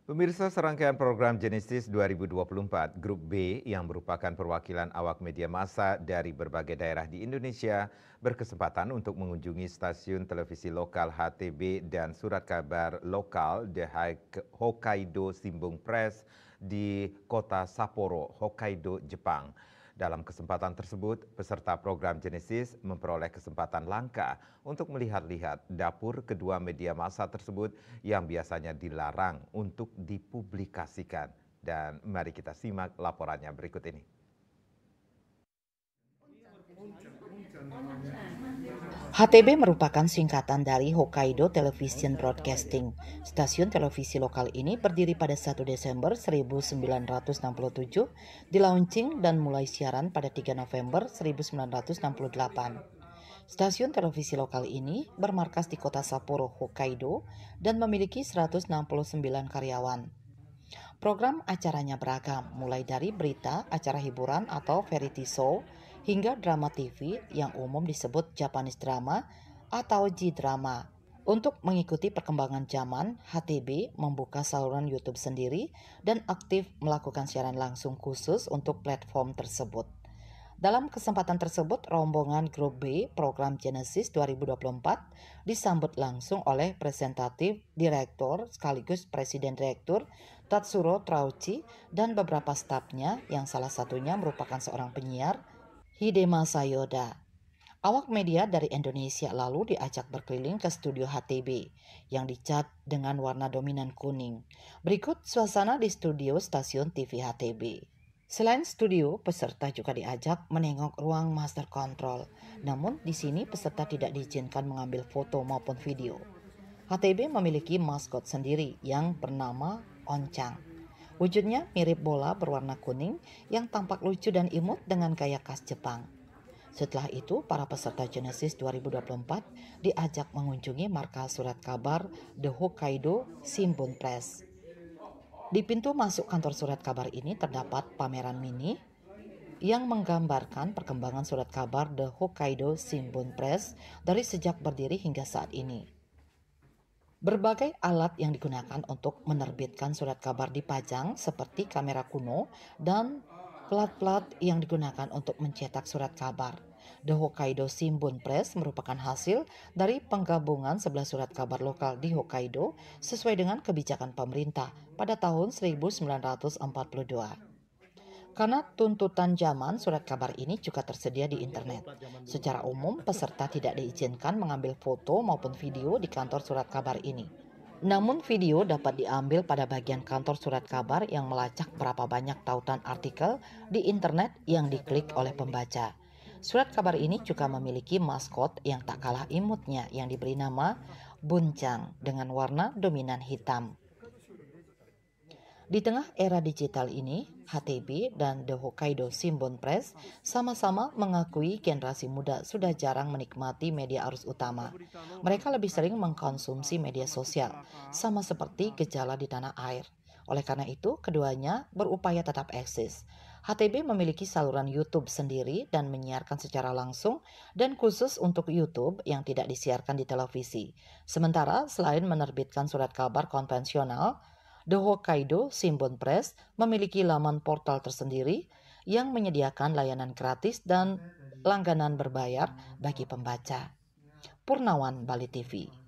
Pemirsa, serangkaian program Genesis 2024 Grup B yang merupakan perwakilan awak media massa dari berbagai daerah di Indonesia berkesempatan untuk mengunjungi stasiun televisi lokal HTB dan surat kabar lokal The Hokkaido Shimbun Press di kota Sapporo, Hokkaido, Jepang. Dalam kesempatan tersebut, peserta program Genesis memperoleh kesempatan langka untuk melihat-lihat dapur kedua media massa tersebut yang biasanya dilarang untuk dipublikasikan. Dan mari kita simak laporannya berikut ini. HTB merupakan singkatan dari Hokkaido Television Broadcasting. Stasiun televisi lokal ini berdiri pada 1 Desember 1967, dilaunching dan mulai siaran pada 3 November 1968. Stasiun televisi lokal ini bermarkas di kota Sapporo, Hokkaido, dan memiliki 169 karyawan. Program acaranya beragam, mulai dari berita, acara hiburan atau variety show, hingga drama TV yang umum disebut Japanese drama atau J-drama. Untuk mengikuti perkembangan zaman, HTB membuka saluran YouTube sendiri dan aktif melakukan siaran langsung khusus untuk platform tersebut. Dalam kesempatan tersebut, rombongan Grup B program Genesis 2024 disambut langsung oleh presentatif direktur sekaligus presiden direktur Tatsuro Trauchi dan beberapa stafnya yang salah satunya merupakan seorang penyiar, Hidemasa Yoda. Awak media dari Indonesia lalu diajak berkeliling ke studio HTB yang dicat dengan warna dominan kuning. Berikut suasana di studio stasiun TV HTB. Selain studio, peserta juga diajak menengok ruang master control. Namun di sini peserta tidak diizinkan mengambil foto maupun video. HTB memiliki maskot sendiri yang bernama Oncang. Wujudnya mirip bola berwarna kuning yang tampak lucu dan imut dengan gaya khas Jepang. Setelah itu, para peserta Genesis 2024 diajak mengunjungi markas surat kabar The Hokkaido Shimbun Press. Di pintu masuk kantor surat kabar ini terdapat pameran mini yang menggambarkan perkembangan surat kabar The Hokkaido Shimbun Press dari sejak berdiri hingga saat ini. Berbagai alat yang digunakan untuk menerbitkan surat kabar dipajang seperti kamera kuno dan plat-plat yang digunakan untuk mencetak surat kabar. The Hokkaido Shimbun Press merupakan hasil dari penggabungan 11 surat kabar lokal di Hokkaido sesuai dengan kebijakan pemerintah pada tahun 1942. Karena tuntutan zaman, surat kabar ini juga tersedia di internet. Secara umum, peserta tidak diizinkan mengambil foto maupun video di kantor surat kabar ini. Namun video dapat diambil pada bagian kantor surat kabar yang melacak berapa banyak tautan artikel di internet yang diklik oleh pembaca. Surat kabar ini juga memiliki maskot yang tak kalah imutnya yang diberi nama Buncang dengan warna dominan hitam. Di tengah era digital ini, HTB dan The Hokkaido Shimbun Press sama-sama mengakui generasi muda sudah jarang menikmati media arus utama. Mereka lebih sering mengkonsumsi media sosial, sama seperti gejala di tanah air. Oleh karena itu, keduanya berupaya tetap eksis. HTB memiliki saluran YouTube sendiri dan menyiarkan secara langsung dan khusus untuk YouTube yang tidak disiarkan di televisi. Sementara selain menerbitkan surat kabar konvensional, The Hokkaido Shimbun Press memiliki laman portal tersendiri yang menyediakan layanan gratis dan langganan berbayar bagi pembaca. Purnawan, Bali TV.